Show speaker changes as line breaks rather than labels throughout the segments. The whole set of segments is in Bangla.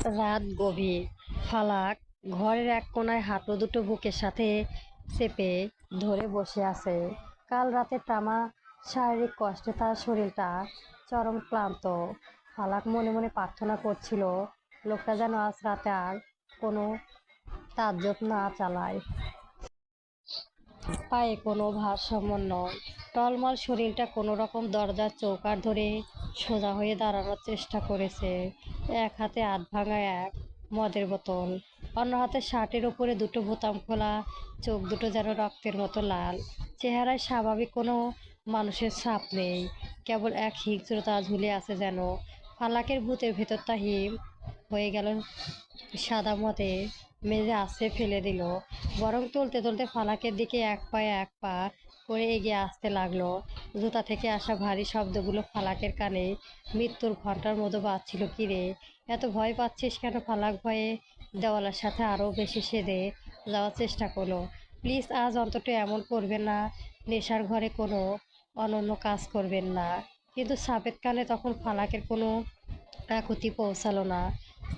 রাত গভীর। ফালাক ঘরের এক কোণায় হাঁটু দুটো বুকের সাথে চেপে ধরে বসে আছে। কাল রাতে টানা শারীরিক কষ্টে তার শরীরটা চরম ক্লান্ত। ফালাক মনে মনে প্রার্থনা করছিল লোকটা যেন আজ রাতে আর কোনো তাজ্জব না চালায়। পায়ে কোনো ভারসাম্য নয়, টলমল শরীরটা কোনো রকম দরজার চৌকাঠ ধরে সোজা হয়ে দাঁড়ানোর চেষ্টা করেছে। এক হাতে আধ ভাঙা এক মদের বোতল, অন্য হাতে শার্টের ওপরে দুটো বোতাম খোলা, চোখ দুটো যেন রক্তের মতো লাল। চেহারায় স্বাভাবিক কোনো মানুষের ছাপ নেই, কেবল এক হিংস্রতা ঝুলে আছে যেন। ফালাকের ভূতের ভেতরটা হিম হয়ে গেল। সাদা মতে মেজে আছড়ে ফেলে দিল, বরং তুলতে তুলতে ফালাকের দিকে এক পায়ে এক পা করে এগিয়ে আসতে লাগলো। জুতা থেকে আসা ভারী শব্দগুলো ফালাকের কানে মৃত্যুর ঘণ্টার মতো বাজছিল। কিরে, এত ভয় পাচ্ছিস কেন? ফালাক ভয়ে দেওয়ালের সাথে আরও বেশি সেদে যাওয়ার চেষ্টা করলো। প্লিজ, আজ অন্তত এমন করবেন না, নেশার ঘরে কোনো অনন্য কাজ করবেন না। কিন্তু সাপেত কানে তখন ফালাকের কোনো আকুতি পৌঁছালো না।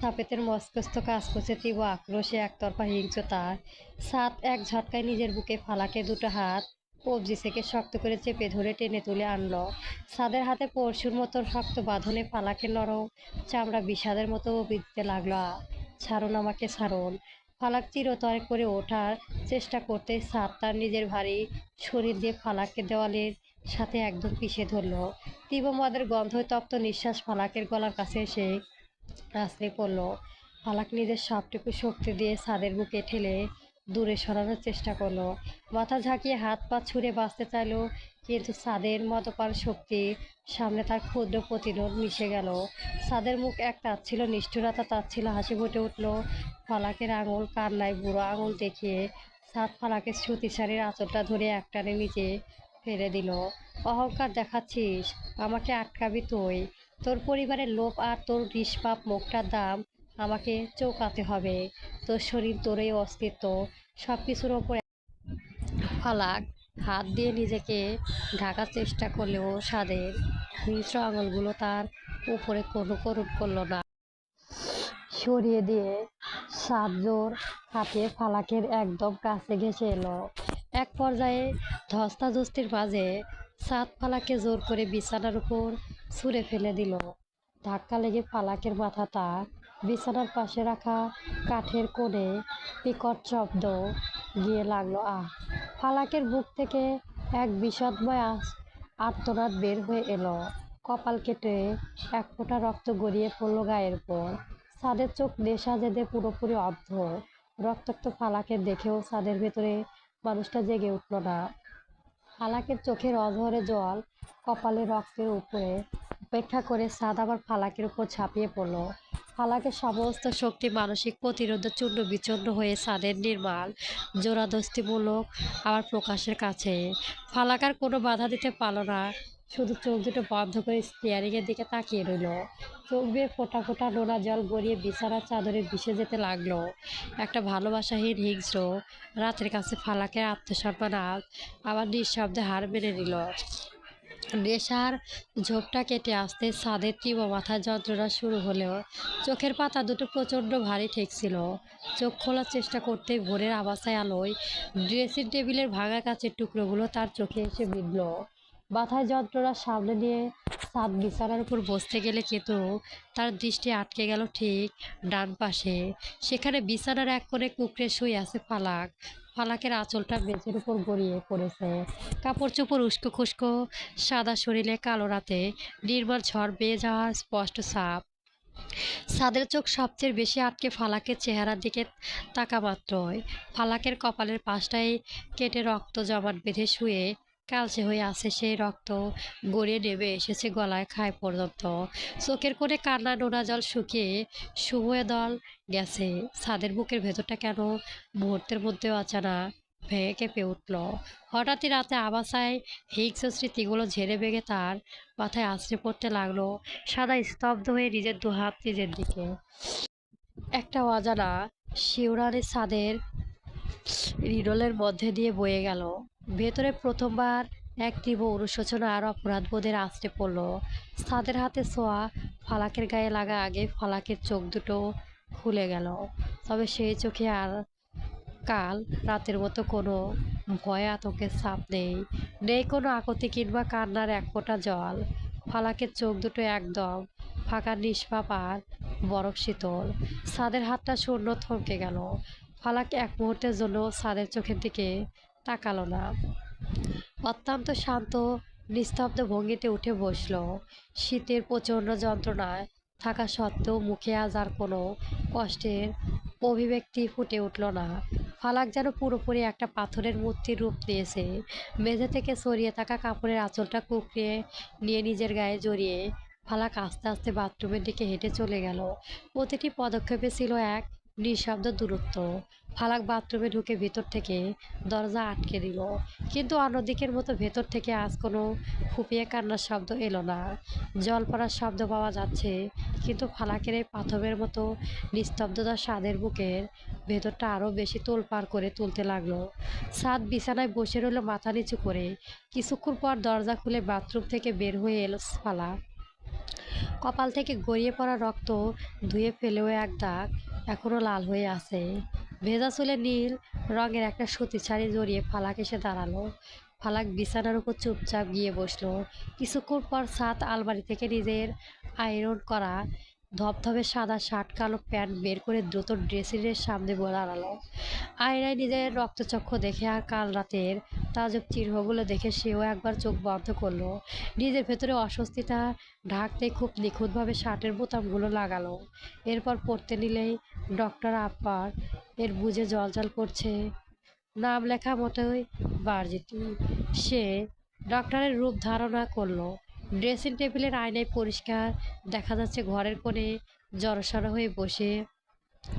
সাপেতের মস্তিষ্ক কাজ করছে তীব্র আক্রোশে, একতরফা হিংস্রতা। সাত এক ঝটকায় নিজের বুকে ফালাকে দুটো হাত কবজি থেকে শক্ত করে চেপে ধরে টেনে তুলে আনলো। সাদের হাতে পরশুর মতো শক্ত বাঁধনে ফালাকের নরম চামড়া বিষাদের মতো বিঁধতে লাগলো। ছাড়ুন আমাকে, ছাড়ুন। ফালাক চিরতরে করে ওঠার চেষ্টা করতে সাদ তার নিজের ভারী শরীর দিয়ে ফালাককে দেওয়ালের সাথে একদম পিষে ধরলো। তীব্র মদের গন্ধে তপ্ত নিঃশ্বাস ফালাকের গলার কাছে এসে আছড়ে পড়ল। ফালাক নিজের সবটুকু শক্তি দিয়ে ছাদের বুকে ঠেলে দূরে সরানোর চেষ্টা করলো। মাথা ঝাঁকিয়ে হাত পা ছুঁড়ে বাঁচতে চাইলো, কিন্তু ছাদের মদপান শক্তির সামনে তার ক্ষুদ্র প্রতিরোধ মিশে গেল। ছাদের মুখ এক তাচ্ছিল নিষ্ঠুরতা, তাচ্ছিল হাসি ফুটে উঠল। ফালাকের আঙুল কান্নায় বুড়ো আঙুল দেখিয়ে ছাদ ফালাকের শ্রুতিসারির আঁচলটা ধরে একটানে নিচে ফেলে দিল। অহংকার দেখাচ্ছিস? আমাকে আটকাবি তুই? তোর পরিবারের লোভ আর তোর নিষ্পাপ মুখটার দাম আমাকে চৌকাতে হবে। তোর শরীর, তোর এই অস্তিত্ব, সব কিছুর ওপর। ফালাক হাত দিয়ে নিজেকে ঢাকার চেষ্টা করলেও সাদের হিংস্র আঙুলগুলো তার উপরে কোনো করুণ করল না। সরিয়ে দিয়ে সাত জোর হাতে ফালাকের একদম কাছে ঘেঁষে এলো। এক পর্যায়ে ধস্তাধস্তির মাঝে সাত ফালাকে জোর করে বিছানার উপর ছুঁড়ে ফেলে দিল। ধাক্কা লেগে ফালাকের মাথাটা বিছানার পাশে রাখা কাঠের কোণে বিকট শব্দ গিয়ে লাগলো। ফালাকের বুক থেকে এক বিষাদময় আর্তনাদ বের হয়ে এলো। কপাল কেটে এক ফোঁটা রক্ত গড়িয়ে পড়ল গায়ের উপর। সাদের চোখ নেশা জেদে পুরোপুরি অন্ধ। রক্তাক্ত ফালাকের দেখেও সাদের ভেতরে মানুষটা জেগে উঠল না। ফালাকের চোখের অঝরে জল, কপালে রক্তের উপরে উপেক্ষা করে সাদ আবার ফালাকের উপর ঝাঁপিয়ে পড়ল। ফালাকের সমস্ত শক্তি, মানসিক প্রতিরোধ চূর্ণ বিচূর্ণ হয়ে সাদের নির্মাল জোরাদস্তিমূলক আবার প্রকাশের কাছে। ফালাক আর কোনো বাধা দিতে পারল না, শুধু চোখ দুটো বন্ধ করে স্টিয়ারিংয়ের দিকে তাকিয়ে রইল। চোখ বেয়ে ফোঁটা ফোঁটা নোনা জল গড়িয়ে বিছানার চাদরে ভিসে যেতে লাগলো। একটা ভালোবাসাহীন হিংস্র রাতের কাছে ফালাকের আত্মসম্মান আজ আবার নিঃশব্দে হার মেনে নিল। নেশার ঝোপটা কেটে আসতে ছাদের তীব্র মাথায় যন্ত্রণা শুরু হলেও চোখের পাতা দুটো প্রচণ্ড ভারী ঠেকছিল। চোখ খোলার চেষ্টা করতেই ভোরের আবাসায় আলোয় ড্রেসিং টেবিলের ভাঙা কাচের টুকরোগুলো তার চোখে এসে বিঁধল। মাথায় যন্ত্রণার সামনে নিয়ে ছাদ বিছানার উপর বসতে গেলে কিন্তু তার দৃষ্টি আটকে গেল ঠিক ডান পাশে। সেখানে বিছানার এক কোণে কুঁকড়ে শুয়ে আছে ফালাক। ফালাকের আঁচলটা মেঝের উপর গড়িয়ে পড়েছে। কাপড় চোপড় উস্কো খুস্কো, সাদা শরীরে কালো রাতে নির্মল ঝড় বেয়ে যাওয়ার স্পষ্ট ছাপ। সাদের চোখ সবচেয়ে বেশি আটকে ফালাকের চেহারার দিকে তাকা মাত্রই ফালাকের কপালের পাশটায় কেটে রক্ত জমাট বেঁধে শুয়ে কালচে হয়ে আছে। সেই রক্ত গড়িয়ে নেমে এসেছে গলায় খায় পর্যন্ত। চোখের কোণে কান্না নোনা জল শুকিয়ে শুভয়ে দল গেছে। ছাদের বুকের ভেতরটা কেন মুহূর্তের মধ্যেও অচানা ভেঙে কেঁপে উঠল। হঠাৎই রাতে আবাসায় হিংস্র স্মৃতিগুলো ঝেড়ে ভেঙে তার মাথায় আছড়ে পড়তে লাগলো। সাদা স্তব্ধ হয়ে নিজের দুহাত নিজের দিকে। একটা অজানা শিউরানি ছাদের হৃদয়ের মধ্যে দিয়ে বয়ে গেল। ভেতরে প্রথমবার এক তীব্র অনুশোচনা আর অপরাধবোধের আছড়ে পড়ল। ছাদের হাতে ছোঁয়া ফালাকের গায়ে লাগা আগে ফালাকের চোখ দুটো খুলে গেল, তবে সেই চোখে আর কাল রাতের মতো কোনো ভয় আতঙ্কের ছাপ নেই। নেই কোনো আকুতি কিংবা কান্নার এক ফোঁটা জল। ফালাকের চোখ দুটো একদম ফাঁকা, নিষ্পাপ আর বরফ শীতল। সাদের হাতটা শূন্য থমকে গেল। ফালাক এক মুহূর্তের জন্য সাদের চোখের দিকে তাকালো না। অত্যন্ত শান্ত নিস্তব্ধ ভঙ্গিতে উঠে বসল। শীতের প্রচণ্ড যন্ত্রণায় থাকা সত্ত্বেও মুখে আজ আর কোনো কষ্টের অভিব্যক্তি ফুটে উঠল না। ফালাক যেন পুরোপুরি একটা পাথরের মূর্তির রূপ নিয়েছে। মেঝে থেকে ছড়িয়ে থাকা কাপড়ের আঁচলটা কুঁকড়িয়ে নিয়ে নিজের গায়ে জড়িয়ে ফালাক আস্তে আস্তে বাথরুমের দিকে হেঁটে চলে গেল। প্রতিটি পদক্ষেপে ছিল এক নিঃশব্দ দূরত্ব। ফালাক বাথরুমে ঢুকে ভিতর থেকে দরজা আটকে দিল, কিন্তু অন্যদিকের মতো ভেতর থেকে আজ কোনো ফুঁপিয়ে কান্নার শব্দ এলো না। জল পড়ার শব্দ পাওয়া যাচ্ছে, কিন্তু ফালাকের এই পাথরের মতো নিস্তব্ধতার স্বাদের বুকের ভেতরটা আরও বেশি তোলপাড় করে তুলতে লাগলো। সাদ বিছানায় বসে রইল মাথা নিচু করে। কিছুক্ষণ পর দরজা খুলে বাথরুম থেকে বের হয়ে এলো ফালাক। কপাল থেকে গড়িয়ে পড়া রক্ত ধুয়ে ফেলেও এক দাগ এখনো লাল হয়ে আছে। ভেজা চুলে নীল রঙের একটা সুতির শাড়ি জড়িয়ে ফালাক এসে দাঁড়ালো। ফালাক বিছানার উপর চুপচাপ গিয়ে বসলো। কিছুক্ষণ পর সাত আলমারি থেকে নিজের আয়রন করা ধবধবে সাদা শার্ট কালো প্যান্ট বের করে দ্রুত ড্রেসিংয়ের সামনে দাঁড়ালো। আয়নায় নিজের রক্তচক্ষু দেখে আর কাল রাতের তাজব চিহ্নগুলো দেখে সেও একবার চোখ বন্ধ করলো। নিজের ভেতরে অস্বস্তিটা ঢাকতে খুব নিখুঁতভাবে শার্টের বোতামগুলো লাগালো। এরপর পড়তে নিলেই ডক্টর আব্বার এর বুঝে জলজল করছে। নাম লেখা মতোই বার্জিটি। সে ডক্টরের রূপ ধারণা করলো। ড্রেসিং টেবিলের আয়নায় পরিষ্কার দেখা যাচ্ছে ঘরের কোণে জড়সড় হয়ে বসে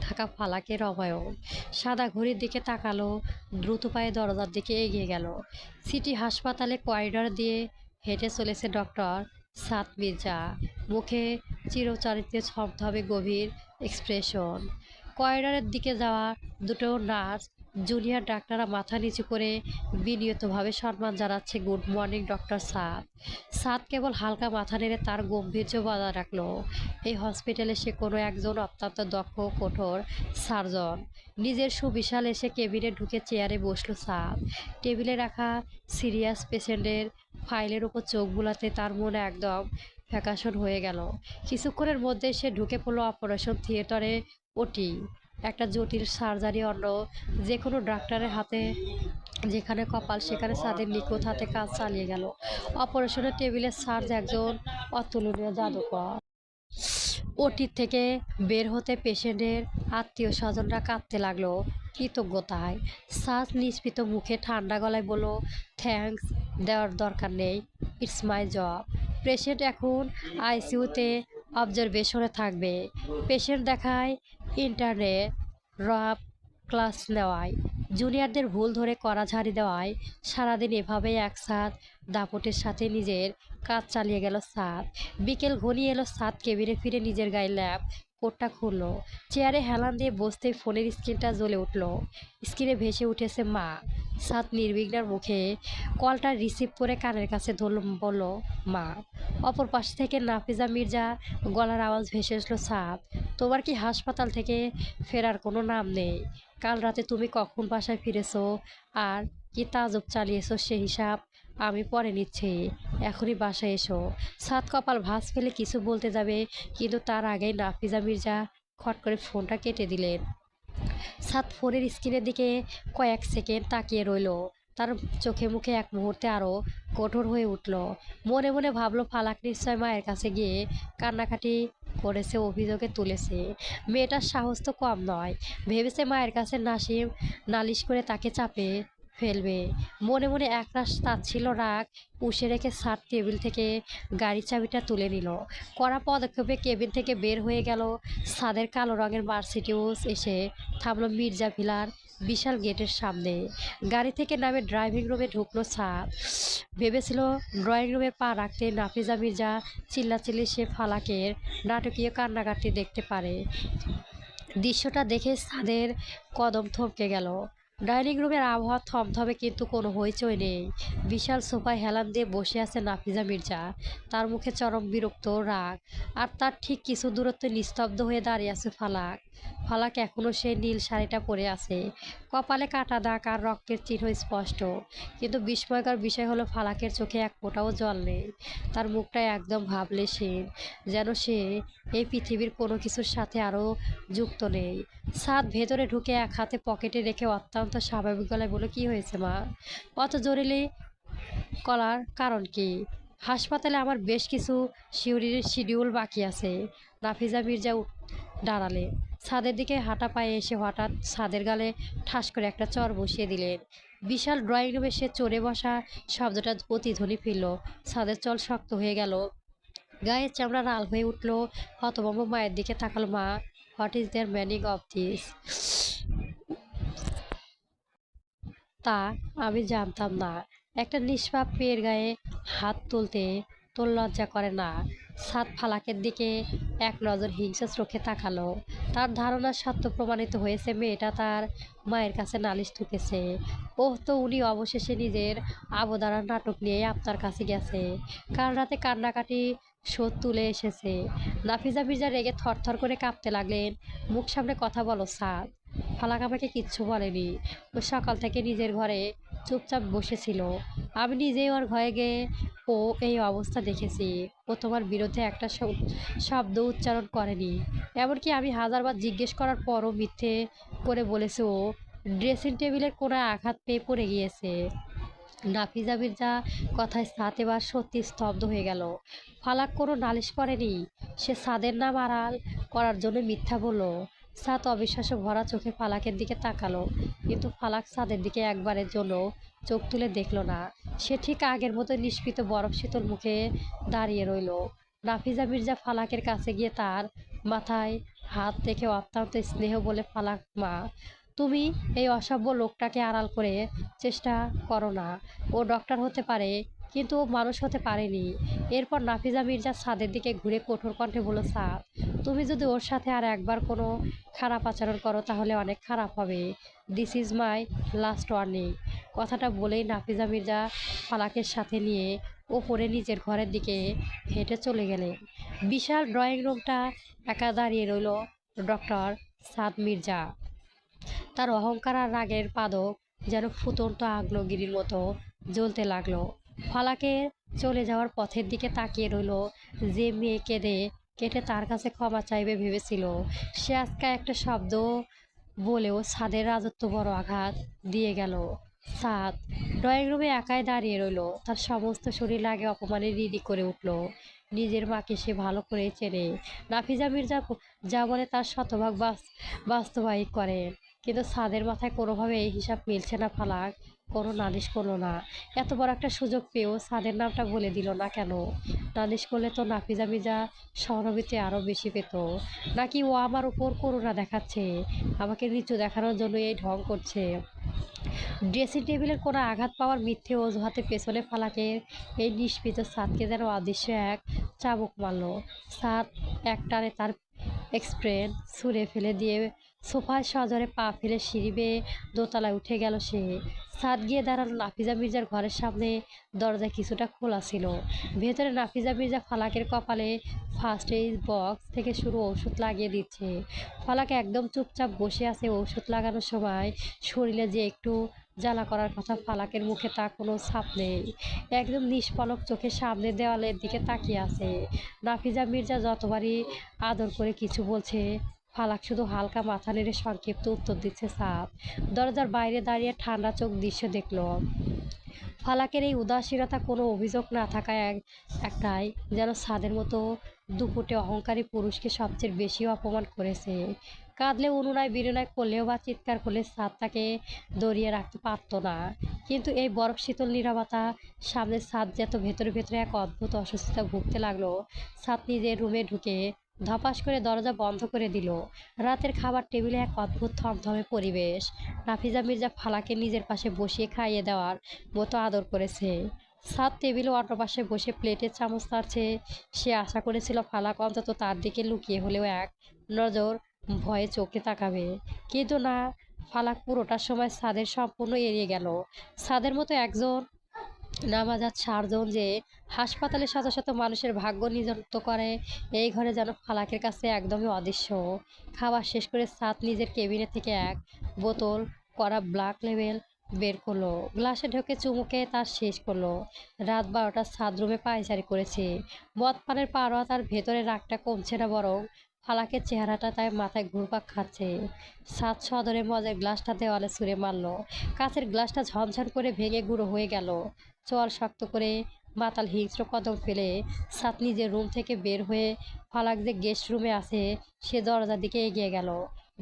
থাকা ফালাকের অবয়ব। সাদা ঘড়ির দিকে তাকালো, দ্রুত পায়ে দরজার দিকে এগিয়ে গেল। সিটি হাসপাতালে করিডর দিয়ে হেঁটে চলেছে ডক্টর সাদ মির্জা। মুখে চিরচরিত ধবধবে গভীর এক্সপ্রেশন। করিডরের দিকে যাওয়া দুটো নার্স জুনিয়র ডাক্তাররা মাথা নিচু করে বিনীতভাবে সম্মান জানাচ্ছে। গুড মর্নিং ডক্টর সাদ। সাদ কেবল হালকা মাথা নেড়ে তার গম্ভীর্য বজায় রাখলো। এই হসপিটালে সে কোনো একজন অত্যন্ত দক্ষ কঠোর সার্জন। নিজের সুবিশাল এসে কেবিনে ঢুকে চেয়ারে বসলো সাদ। টেবিলে রাখা সিরিয়াস পেশেন্টের ফাইলের উপর চোখ বুলাতে তার মনে একদম ফ্যাকাশন হয়ে গেল। কিছুক্ষণের মধ্যে সে ঢুকে পড়লো অপারেশন থিয়েটারে। ওটি একটা জটিল সার্জারি, অন্য যে কোনো ডাক্তারের হাতে যেখানে কপাল সেখানে সাদের নিখুঁত হাতে কাজ চালিয়ে গেল। অপারেশনের টেবিলের সার্জ একজন অতুলনীয় জাদুকর। ওটির থেকে বের হতে পেশেন্টের আত্মীয় স্বজনরা কাঁদতে লাগলো কৃতজ্ঞতায়। সাজ নিষ্পিত মুখে ঠান্ডা গলায় বলল, থ্যাঙ্কস দেওয়ার দরকার নেই, ইটস মাই জব। পেশেন্ট এখন আইসিইউতে অবজারভেশনে থাকবে। পেশেন্ট দেখায়, ইন্টারনে রাফ ক্লাস নেওয়ায়, জুনিয়রদের ভুল ধরে কড়া ঝাড়ি দেওয়ায় সারাদিন এভাবেই একসাথ দাপটের সাথে নিজের কাজ চালিয়ে গেল সাদ। বিকেল ঘনিয়ে এলো। সাদ কেবিনে ফিরে নিজের গায়ে ল্যাব কোটটা খুললো। চেয়ারে হেলান দিয়ে বসতেই ফোনের স্ক্রিনটা জ্বলে উঠল। স্ক্রিনে ভেসে উঠেছে মা। সাদ নির্বিঘ্নার মুখে কলটা রিসিভ করে কানের কাছে ধরল, বলল, মা। অপর পাশ থেকে নাফিজা মির্জা গলার আওয়াজ ভেসে আসলো, সাদ, তোমার কি হাসপাতাল থেকে ফেরার কোনো নাম নেই? কাল রাতে তুমি কখন বাসায় ফিরেছো আর কি তাজব চালিয়েছো সে হিসাব আমি পরে নিচ্ছি। এখনই বাসায় এসো। সাদ কপাল ভাঁজ ফেলে কিছু বলতে যাবে, কিন্তু তার আগেই নাফিজা মির্জা খট করে ফোনটা কেটে দিলেন। সাদ ফোনের স্ক্রিনের দিকে কয়েক সেকেন্ড তাকিয়ে রইল। তার চোখে মুখে এক মুহূর্তে আরও কঠোর হয়ে উঠল। মনে মনে ভাবলো, ফালাক নিশ্চয় মায়ের কাছে গিয়ে কান্নাকাটি করেছে, অভিযোগে তুলেছে। মেয়েটার সাহস তো কম নয়। ভেবেছে মায়ের কাছে নালিশ করে তাকে চাপে ফেলবে। মনে মনে একরাশ তাচ্ছিল রাগ পুষে রেখে সাদ টেবিল থেকে গাড়ির চাবিটা তুলে নিল। কড়া পদক্ষেপে কেবিন থেকে বের হয়ে গেল। সাদের কালো রঙের মার্সিডিজ এসে থামলো মির্জা ভিলার বিশাল গেটের সামনে। গাড়ি থেকে নামে ড্রাইভিং রুমে ঢুকলো সাদ। ভেবেছিল ড্রয়িং রুমে পা রাখতে নাফিজা মির্জা চিল্লাচিল্লি সে ফালাকের নাটকীয় কান্নাকাটি দেখতে পারে। দৃশ্যটা দেখে সাদের কদম থমকে গেল। ডাইনিং রুমের আবহাওয়া থমথমে, কিন্তু কোনো হইচই নেই। বিশাল সোফায় হেলান দিয়ে বসে আছে নাফিজা মির্জা। তার মুখে চরম বিরক্ত রাগ, আর তার ঠিক কিছু দূরত্বে নিস্তব্ধ হয়ে দাঁড়িয়ে আছে ফালাক। ফালাক এখনো সেই নীল শাড়িটা পরে আছে, কপালে কাটা দাগ আর রক্তের চিহ্ন স্পষ্ট। কিন্তু বিস্ময়কর বিষয় হলো ফালাকের চোখে এক ফোঁটাও জল নেই। তার মুখটা একদম ভাবলেশীন, যেন সে এই পৃথিবীর কোনো কিছুর সাথে আরও যুক্ত নেই। সাদ ভেতরে ঢুকে এক হাতে পকেটে রেখে অত্যন্ত স্বাভাবিক গলায় বলে, কি হয়েছে মা? অত জরুরি করার কারণ কি? হাসপাতালে আমার বেশ কিছু শিডিউল বাকি আছে। নাফিজা মির্জা দাঁড়ালে, ছাদের দিকে হাঁটা পায়ে এসে হঠাৎ ছাদের গালে ঠাস করে একটা চর বসিয়ে দিলেন। বিশাল ড্রয়িং রুমে সে চড়ে বসা শব্দটা প্রতিধ্বনি ফিরল। ছাদের চল শক্ত হয়ে গেল, গায়ের চামড়া লাল হয়ে উঠল। হতভম্ব মায়ের দিকে তাকালো। মা, what is their meaning of this? তা আমি জানতাম না। একটা নিষ্পাপ মেয়ের গায়ে হাত তুলতে তোর লজ্জা করে না? সাদ ফালাকের দিকে এক নজর হিংস্র চোখে তাকালো। তার ধারণা সত্য প্রমাণিত হয়েছে, মেয়েটা তার মায়ের কাছে নালিশ ঠুকেছে। ওহ, তো উনি অবশেষে নিজের আবদারার নাটক নিয়ে আপনার কাছে গেছে। কাল রাতে কান্নাকাটি শোধ তুলে এসেছে। নাফিজা মির্জা রেগে থরথর করে কাঁপতে লাগলেন। মুখ সামনে কথা বলো সাদ। ফালাক আমাকে কিচ্ছু বলেনি। ও সকাল থেকে নিজের ঘরে চুপচাপ বসেছিল। আমি নিজেই ওর ঘরে গিয়ে ও এই অবস্থা দেখেছি। ও তোমার বিরুদ্ধে একটা শব্দ উচ্চারণ করেনি। এমনকি আমি হাজারবার জিজ্ঞেস করার পরও মিথ্যে করে বলেছে ও ড্রেসিং টেবিলের কোণায় আঘাত পেয়ে পড়ে গিয়েছে। নাফিজা মির্জা কথায় সাদ এবার সত্যি স্তব্ধ হয়ে গেল। ফালাক কোনো নালিশ করেনি, সে সাদের নাম আড়াল করার জন্য মিথ্যা বলল। সাদ অবিশ্বাসে ভরা চোখে ফালাকের দিকে তাকালো, কিন্তু ফালাক সাদের দিকে একবারের জন্য চোখ তুলে দেখল না। সে ঠিক আগের মতো নিষ্পিত বরফ শীতল মুখে দাঁড়িয়ে রইল। নাফিজা মির্জা ফালাকের কাছে গিয়ে তার মাথায় হাত রেখে অত্যন্ত স্নেহ বলে, ফালাক মা, তুমি এই অসভ্য লোকটাকে আড়াল করে চেষ্টা করো না। ও ডক্টর হতে পারে, কিন্তু ও মানুষ হতে পারেনি। এরপর নাফিজা মির্জা ছাদের দিকে ঘুরে কঠোর কণ্ঠে বলল, ছাদ, তুমি যদি ওর সাথে আর একবার কোনো খারাপ আচরণ করো তাহলে অনেক খারাপ হবে। This is my last warning. কথাটা বলেই নাফিজা মির্জা ফালাকের সাথে নিয়ে ওপরে নিজের ঘরের দিকে হেঁটে চলে গেলেন। বিশাল ড্রয়িং রুমটা একা দাঁড়িয়ে রইল ডক্টর সাদ মির্জা। তার অহংকার আর রাগের পাদক যেন ফুটন্ত আগ্নেয়গিরির মতো জ্বলতে লাগলো। ফালাকের চলে যাওয়ার পথের দিকে তাকিয়ে রইল। যে মেয়ে কেঁদে কেটে তার কাছে ক্ষমা চাইবে ভেবেছিল, সে আজকে একটা শব্দ বলেও ছাদের রাজত্ব বড় আঘাত দিয়ে গেল। ছাদ ড্রয়িং রুমে একাই দাঁড়িয়ে রইল। তার সমস্ত শরীর আগে অপমানে রিরি করে উঠল। নিজের মাকে সে ভালো করেই চেনে। নাফিজা মির্জা যা বলে তার শতভাগ বাস্তবায়িত করেন, কিন্তু ছাদের মাথায় কোনোভাবে এই হিসাব মিলছে না। ফালাক কোনো নালিশ করলো না। এত বড় একটা সুযোগ পেয়েও ছাদের নামটা বলে দিল না কেন? নালিশ করলে তো নাফিজা মির্জা সহানুভূতি আরও বেশি পেত। নাকি ও আমার উপর করুণা দেখাচ্ছে, আমাকে নিচু দেখানোর জন্য এই ঢং করছে? ড্রেসিং টেবিলের কোনো আঘাত পাওয়ার মিথ্যে অজুহাতে পেছনে ফালাকের এই নিষ্পৃত ছাদকে যেন অদৃশ্য এক চাবুক মারল। ছাদ একটানে তার এক্সপ্রেন ছুঁড়ে ফেলে দিয়ে সোফায় সজোরে পা ফেলে সিঁড়ি বেয়ে দোতলায় উঠে গেল সে। ছাদ গিয়ে দাঁড়ালো নাফিজা মির্জার ঘরের সামনে। দরজা কিছুটা খোলা ছিল। ভেতরে নাফিজা মির্জা ফালাকের কপালে ফার্স্ট এইড বক্স থেকে শুরু ওষুধ লাগিয়ে দিচ্ছে। ফালাক একদম চুপচাপ বসে আছে। ওষুধ লাগানোর সময় শরীরে যে একটু জ্বালা করার কথা, ফালাকের মুখে তা কোনো ছাপ নেই। একদম নিষ্পলক চোখে সামনের দেওয়ালের দিকে তাকিয়ে আছে। নাফিজা মির্জা যতবারই আদর করে কিছু বলছে, ফালাক শুধু হালকা মাথা নেড়ে সংক্ষিপ্ত উত্তর দিচ্ছে। ছাদ দরজার বাইরে দাঁড়িয়ে ঠান্ডা চোখ দৃশ্য দেখল। ফালাকের এই উদাসীনতা কোনো অভিযোগ না থাকায় একটাই, যেন ছাদের মতো দুপুটে অহংকারী পুরুষকে সবচেয়ে বেশি অপমান করেছে। কাঁদলে অনুনয় বিনয় করলেও বা চিৎকার করলে ছাদ তাকে দড়িয়ে রাখতে পারত না। কিন্তু এই বরফ শীতল নীরবতা সামনে ছাদ যেত ভেতরে ভেতরে এক অদ্ভুত অসুস্থতা ভুগতে লাগলো। ছাদ নিজের রুমে ঢুকে ধপাস করে দরজা বন্ধ করে দিল। রাতের খাবার টেবিলে এক অদ্ভুত থমথমে পরিবেশ। নাফিজা মির্জা ফালাকে নিজের পাশে বসিয়ে খাইয়ে দেওয়ার মতো আদর করেছে। ছাদ টেবিলে অন্য পাশে বসে প্লেটে চামচ নাড়ছে। সে আশা করেছিল ফালাক অন্তত তার দিকে লুকিয়ে হলেও এক নজর ভয়ে চোখে তাকাবে, কিন্তু না। ফালাক পুরোটা সময় ছাদের সম্পূর্ণ এড়িয়ে গেল। ছাদের মতো একজন নামাজাত 4 জন যে হাসপাতালে শত শত মানুষের ভাগ্য নিযুক্ত করে, এই ঘরে যেন ফালাকের কাছে একদমই অদৃশ্য। খাবার শেষ করে সাত নিজের কেবিনে থেকে এক বোতল করা ব্ল্যাক লেবেল বের করলো, গ্লাসে ঢোকে চুমুকে তার শেষ করলো। রাত 12টা, সাত রুমে পায়চারি করেছে। মদ পানের পারোয়া তার ভেতরে রাগটা কমছে না, বরং ফালাকের চেহারাটা তাই মাথায় ঘুরপাক খাচ্ছে। সাত সদরে মদের গ্লাসটা দেওয়ালে ছুঁড়ে মারলো। কাঁচের গ্লাসটা ঝনঝন করে ভেঙে গুঁড়ো হয়ে গেল। চোয়াল শক্ত করে মাতাল হিংস্র কদম ফেলে সাত নিজের রুম থেকে বের হয়ে ফালাক যে গেস্ট রুমে আছে সে দরজার দিকে এগিয়ে গেল।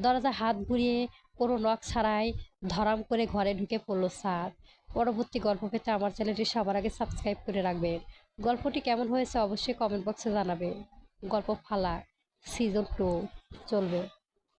দরজা হাত ঘুরিয়ে কোনো নখ ছাড়াই ধরাম করে ঘরে ঢুকে পড়লো সাত। পরবর্তী গল্প পেতে আমার চ্যানেলটি সবার আগে সাবস্ক্রাইব করে রাখবেন। গল্পটি কেমন হয়েছে অবশ্যই কমেন্ট বক্সে জানাবেন। গল্প ফালাক সিজন 2 চলবে।